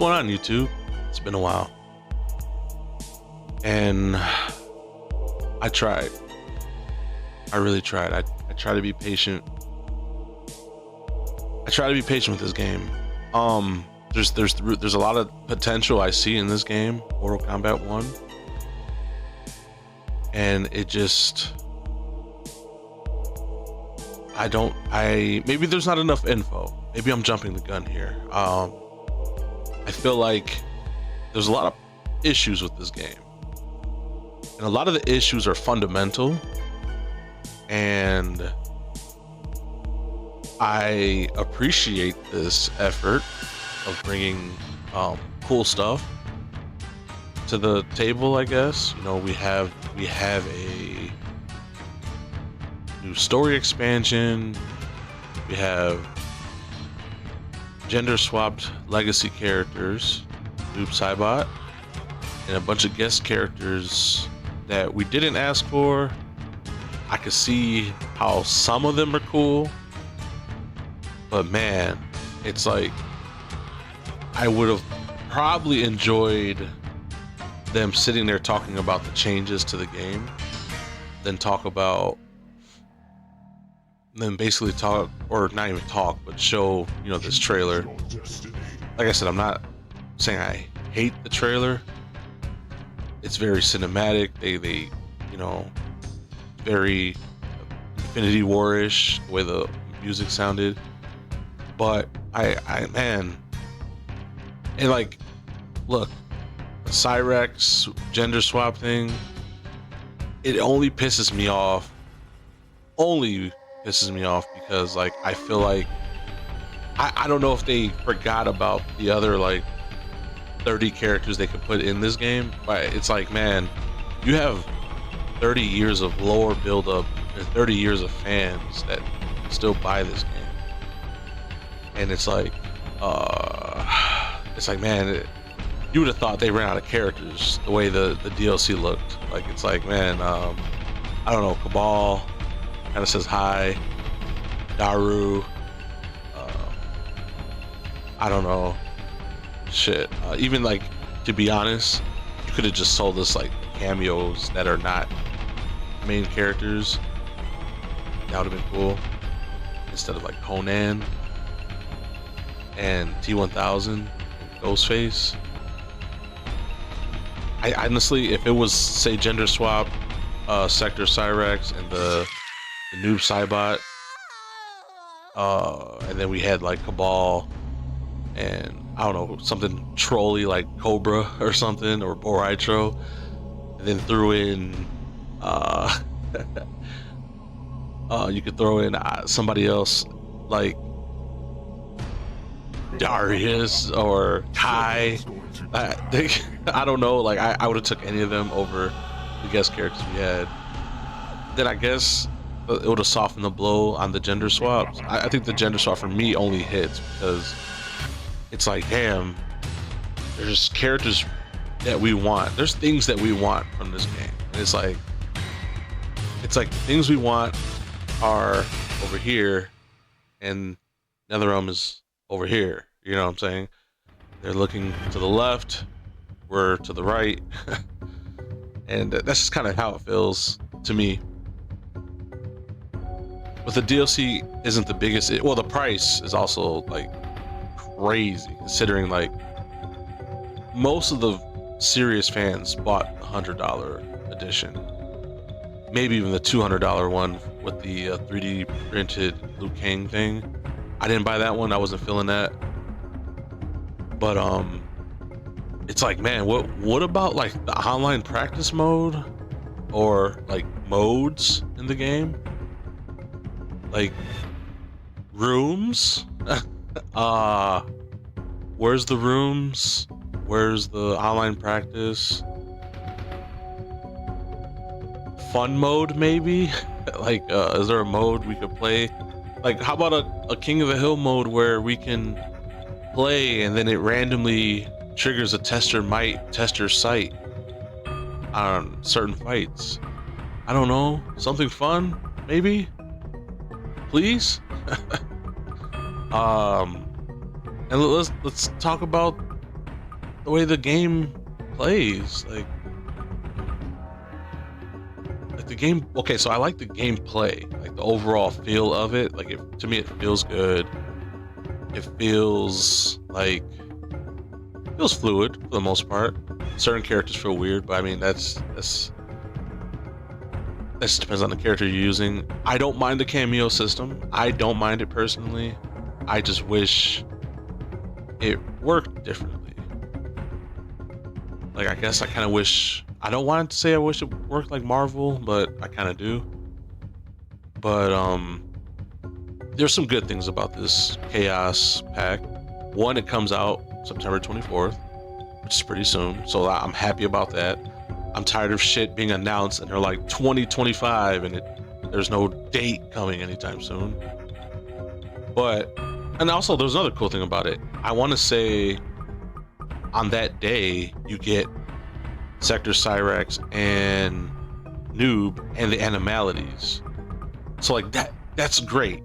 going on, YouTube? It's been a while. And I tried. I really tried. I try to be patient. I try to be patient with this game. There's a lot of potential I see in this game, Mortal Kombat 1. And it just maybe there's not enough info. Maybe I'm jumping the gun here. I feel like there's a lot of issues with this game. And a lot of the issues are fundamental. And I appreciate this effort of bringing cool stuff to the table, I guess. You know, we have a new story expansion. We have gender swapped legacy characters, Noob Saibot, and a bunch of guest characters that we didn't ask for. I could see how some of them are cool, but man, it's like I would have probably enjoyed them sitting there talking about the changes to the game, then basically talk, or not even talk, but show, you know, this trailer. Like I said, I'm not saying I hate the trailer. It's very cinematic. They you know, very Infinity War-ish, the way the music sounded. But man, and like, look, the Cyrex gender swap thing, it only pisses me off because like I feel like I don't know if they forgot about the other like 30 characters they could put in this game, but it's like, man, you have 30 years of lore build-up and 30 years of fans that still buy this game, and it's like man, you would have thought they ran out of characters the way the DLC looked. Like, it's like, man, I don't know, Cabal kind of says hi, Daru, I don't know, shit, even like, to be honest, you could have just sold us like cameos that are not main characters. That would have been cool, instead of like Conan and T-1000 and Ghostface. I honestly, if it was, say, gender swap, Sector Cyrex and the Noob Saibot, and then we had like Cabal and I don't know, something trolly like Cobra or something, or Boritro, and then threw in you could throw in somebody else like Darius or Kai. I don't know, like I would have took any of them over the guest characters we had. Then I guess it would have softened the blow on the gender swaps. I think the gender swap for me only hits because it's like, damn, there's characters that we want. There's things that we want from this game. And it's like the things we want are over here and NetherRealm is over here. You know what I'm saying? They're looking to the left, we're to the right. And that's just kind of how it feels to me. But the DLC isn't the biggest. Well, the price is also like crazy, considering like most of the serious fans bought the $100 edition, maybe even the $200 one with the 3D printed Liu Kang thing. I didn't buy that one. I wasn't feeling that. But it's like, man, what about like the online practice mode, or like modes in the game, like rooms? Where's the rooms? Where's the online practice? Fun mode, maybe? Like, is there a mode we could play? Like, how about a King of the Hill mode where we can play and then it randomly triggers a test your sight on certain fights? I don't know, something fun, maybe? Please? And let's talk about the game plays, like the game. Okay, so I like the gameplay, like the overall feel of it. Like to me, it feels good. It feels like feels fluid for the most part. Certain characters feel weird, but I mean that just depends on the character you're using. I don't mind the cameo system. I don't mind it personally. I just wish it worked differently. Like I guess I kind of wish. I don't want to say I wish it worked like Marvel, but I kind of do. But there's some good things about this Chaos pack. One, it comes out September 24th, which is pretty soon, so I'm happy about that. I'm tired of shit being announced and they're like 2025 and there's no date coming anytime soon. But, and also there's another cool thing about it. I want to say on that day you get Sector Cyrax and Noob and the Animalities. So like that's great.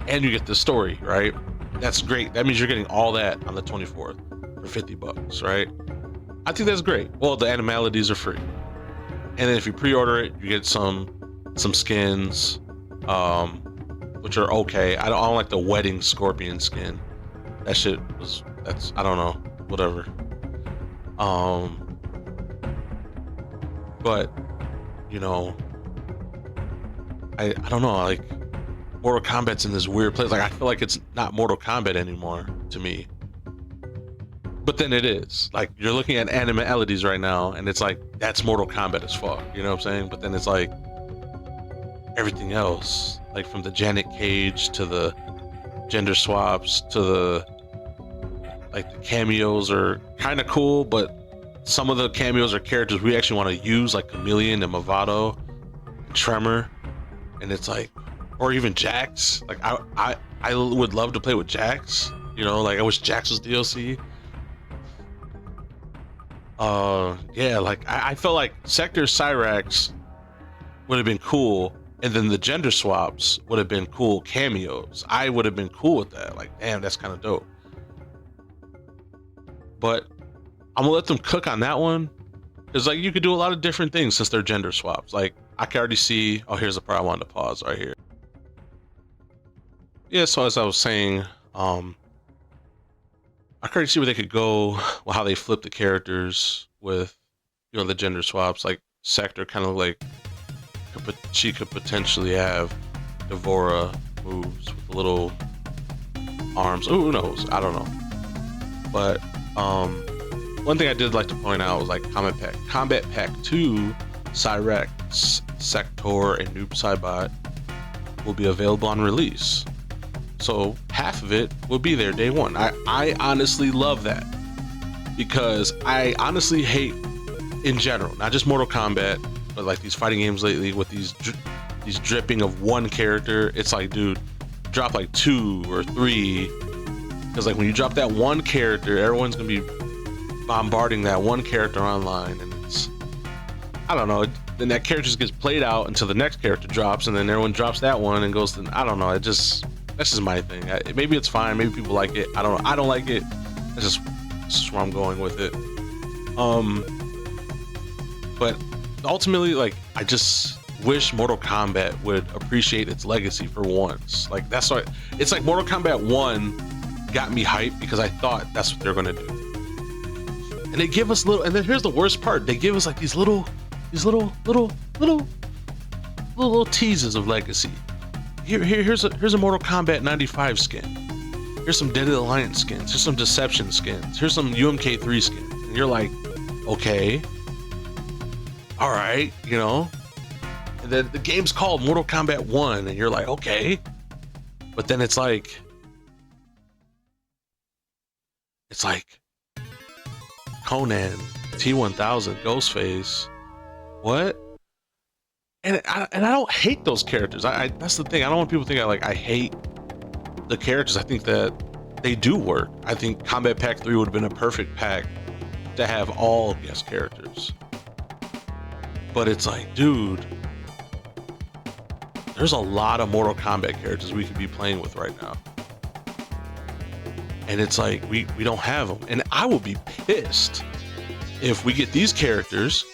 And you get the story, right? That's great. That means you're getting all that on the 24th for $50, right? I think that's great. Well, the Animalities are free. And then if you pre-order it, you get some skins, which are okay. I don't like the Wedding Scorpion skin. That shit that's I don't know, whatever. But you know, I don't know, like Mortal Kombat's in this weird place. Like I feel like it's not Mortal Kombat anymore to me. But then it is. Like you're looking at Animalities right now and it's like that's Mortal Kombat as fuck, you know what I'm saying? But then it's like everything else, like from the Janet Cage to the gender swaps to the like the cameos are kind of cool, but some of the cameos are characters we actually want to use, like Chameleon and Movado and Tremor, and it's like, or even Jax. Like I would love to play with Jax, you know, like I wish Jax was DLC. Yeah, like I felt like Sector Cyrax would have been cool, and then the gender swaps would have been cool cameos. I would have been cool with that. Like, damn, that's kind of dope. But I'm gonna let them cook on that one, because like you could do a lot of different things since they're gender swaps. Like I can already see. Oh, here's the part I wanted to pause right here. Yeah, so as I was saying, I can already see where they could go, well, how they flip the characters with, you know, the gender swaps. Like Sector kind of like she could potentially have Devora moves with the little arms. Who knows? I don't know. But one thing I did like to point out was like Combat Pack 2, Cyrax, Sector, and Noob Saibot will be available on release. So half of it will be there day one. I honestly love that, because I honestly hate in general, not just Mortal Kombat, but like these fighting games lately with these dripping of one character. It's like, dude, drop like 2 or 3, because like when you drop that one character, everyone's gonna be bombarding that one character online, and it's, I don't know, then that character just gets played out until the next character drops, and then everyone drops that one and goes to, I don't know, that's just my thing. Maybe it's fine, maybe people like it, I don't know, I don't like it. That's just where I'm going with it. But ultimately, like, I just wish Mortal Kombat would appreciate its legacy for once. Like, that's why it's like Mortal Kombat 1 got me hyped, because I thought that's what they're gonna do. And they give us little, and then here's the worst part, they give us like these little teases of legacy. Here's a Mortal Kombat 95 skin. Here's some Deadly Alliance skins. Here's some Deception skins. Here's some UMK3 skins. And you're like, okay, all right, you know. And then the game's called Mortal Kombat 1, and you're like, okay. But then it's like Conan, T1000, Ghostface, what? And I don't hate those characters. That's the thing. I don't want people to think I hate the characters. I think that they do work. I think Combat Pack 3 would have been a perfect pack to have all guest characters. But it's like, dude, there's a lot of Mortal Kombat characters we could be playing with right now. and it's like we don't have them, and I will be pissed if we get these characters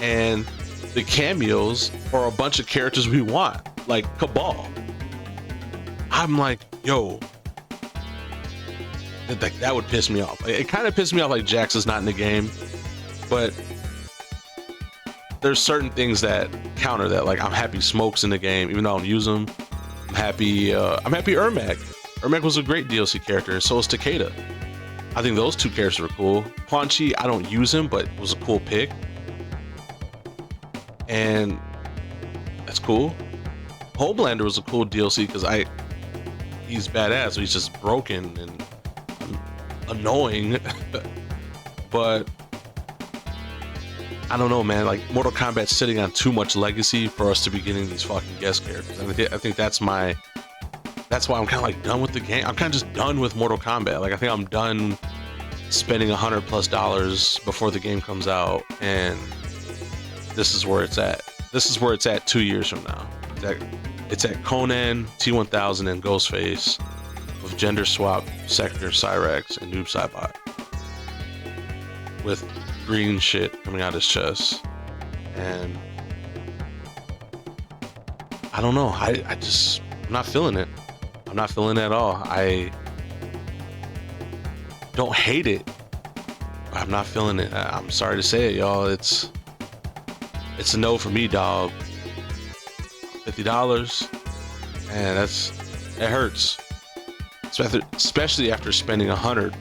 and the cameos are a bunch of characters we want, like Cabal. I'm like, yo, that would piss me off. It kind of pissed me off like Jax is not in the game, but there's certain things that counter that. Like, I'm happy Smoke's in the game, even though I don't use him. I'm happy Ermac. Ermac was a great DLC character, and so is Takeda. I think those two characters were cool. Quan Chi, I don't use him, but it was a cool pick. And that's cool. Homelander was a cool DLC because he's badass, so he's just broken and annoying. But I don't know, man. Like, Mortal Kombat's sitting on too much legacy for us to be getting these fucking guest characters. And I think that's why I'm kind of like done with the game. I'm kind of just done with Mortal Kombat. Like, I think I'm done spending $100+ before the game comes out, and this is where it's at. This is where it's at 2 years from now. It's at Conan, T-1000, and Ghostface with gender swap Sector, Cyrax, and Noob Saibot with green shit coming out his chest. And I don't know. I'm not feeling it. I'm not feeling it at all. I don't hate it. I'm not feeling it. I'm sorry to say it, y'all. It's a no for me, dog. $50, and it hurts. Especially after spending $100.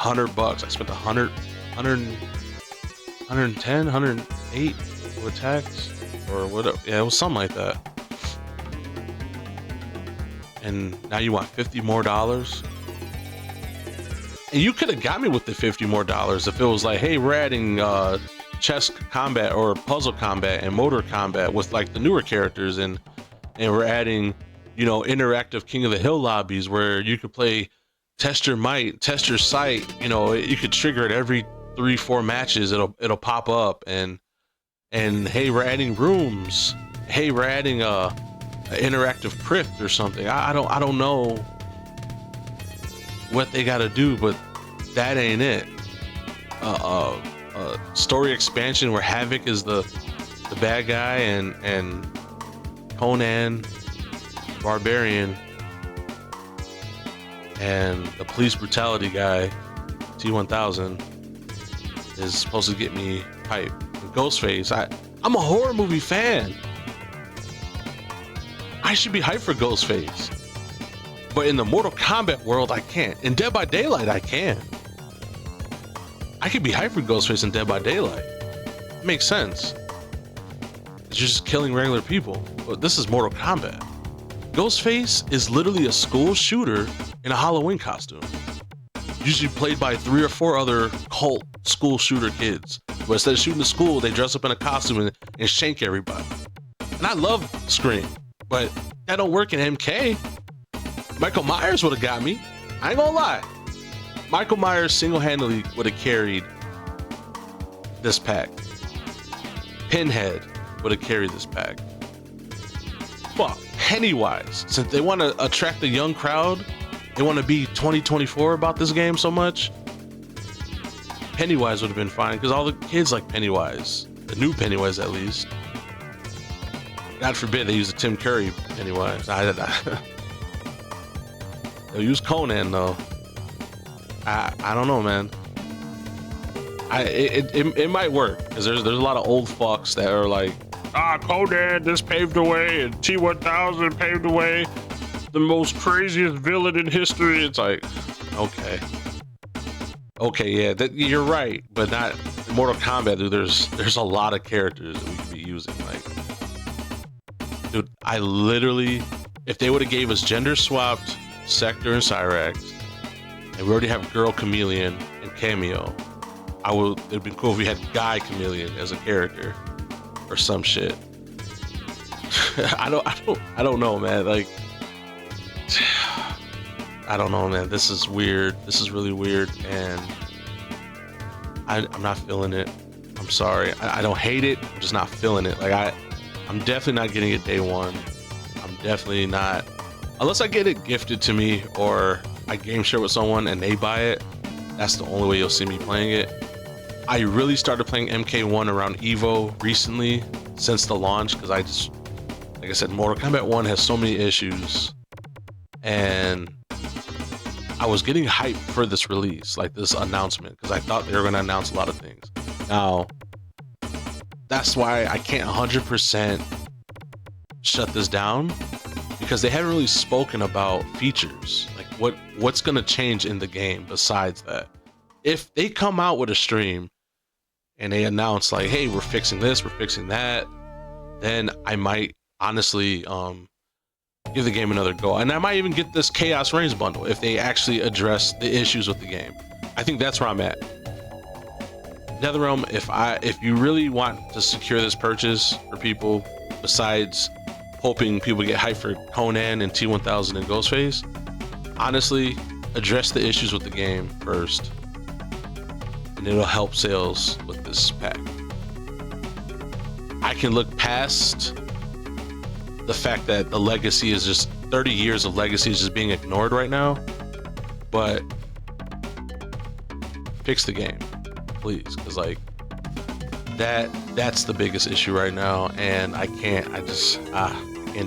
I spent 100, 110, 108 with tax or whatever. Yeah, it was something like that. And now you want $50 more. And you could have got me with the $50 more if it was like, hey, we're adding chess combat or puzzle combat and motor combat with like the newer characters, and we're adding, interactive King of the Hill lobbies where you could play test your might, test your sight. You could trigger it every 3-4 matches. It'll pop up, and hey, we're adding rooms. Hey, we're adding a interactive crypt or something. I don't know what they got to do, but that ain't it. Story expansion where Havoc is the bad guy, and Conan Barbarian and the police brutality guy T-1000 is supposed to get me hype. And Ghostface, I'm a horror movie fan. I should be hyped for Ghostface, but in the Mortal Kombat world, I can't. In Dead by Daylight, I can. I could be hyped for Ghostface in Dead by Daylight. It makes sense. It's just killing regular people. But this is Mortal Kombat. Ghostface is literally a school shooter in a Halloween costume. Usually played by 3 or 4 other cult school shooter kids. But instead of shooting the school, they dress up in a costume and shank everybody. And I love Scream, but that don't work in MK. Michael Myers would have got me. I ain't gonna lie. Michael Myers single-handedly would have carried this pack. Pinhead would have carried this pack. Fuck, Pennywise. Since they want to attract a young crowd, they want to be 2024 about this game so much, Pennywise would have been fine, because all the kids like Pennywise. The new Pennywise, at least. God forbid they use the Tim Curry Pennywise. They'll use Conan, though. I don't know, man. It might work, because there's a lot of old fucks that are like, Conan, this paved the way, and T-1000 paved the way, the most craziest villain in history. It's like, okay, yeah, you're right, but not in Mortal Kombat, dude. There's a lot of characters that we could be using. Like, dude, I literally, if they would have gave us gender swapped Sector and Cyrax, and we already have Girl Chameleon and Cameo, it'd be cool if we had Guy Chameleon as a character or some shit. I don't know, man. Like, I don't know, man. This is weird. This is really weird, and I'm not feeling it. I'm sorry. I don't hate it. I'm just not feeling it. Like, I'm definitely not getting it day one. I'm definitely not unless I get it gifted to me or I game share with someone and they buy it, that's the only way you'll see me playing it. I really started playing MK1 around Evo recently since the launch because I just, like I said, Mortal Kombat 1 has so many issues, and I was getting hyped for this release, like this announcement, because I thought they were going to announce a lot of things. Now, that's why I can't 100% shut this down, because they haven't really spoken about features, like what's going to change in the game besides that. If they come out with a stream and they announce like, hey, we're fixing this, we're fixing that, then I might honestly give the game another go, and I might even get this Chaos Reigns bundle if they actually address the issues with the game. I think that's where I'm at. NetherRealm, if you really want to secure this purchase for people, besides hoping people get hyped for Conan and T1000 and Ghostface, honestly, address the issues with the game first, and it'll help sales with this pack. I can look past the fact that the legacy is just 30 years of legacy is just being ignored right now, but fix the game, please, because like that's the biggest issue right now, and I can't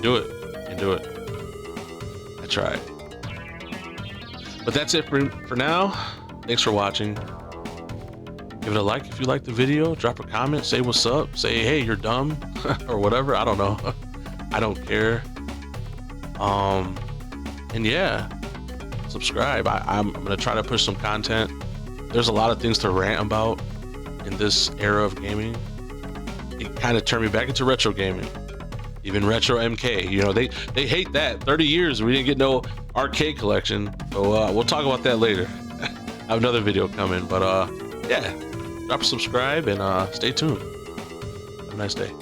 do it. Can't do it. I tried. But that's it for now. Thanks for watching. Give it a like if you liked the video. Drop a comment. Say what's up. Say, hey, you're dumb or whatever. I don't know. I don't care. And yeah, subscribe. I'm gonna try to push some content. There's a lot of things to rant about in this era of gaming. It kind of turned me back into retro gaming. Even retro MK, you know, they hate that. 30 years we didn't get no arcade collection. So we'll talk about that later. I have another video coming, but yeah, drop a subscribe and stay tuned. Have a nice day.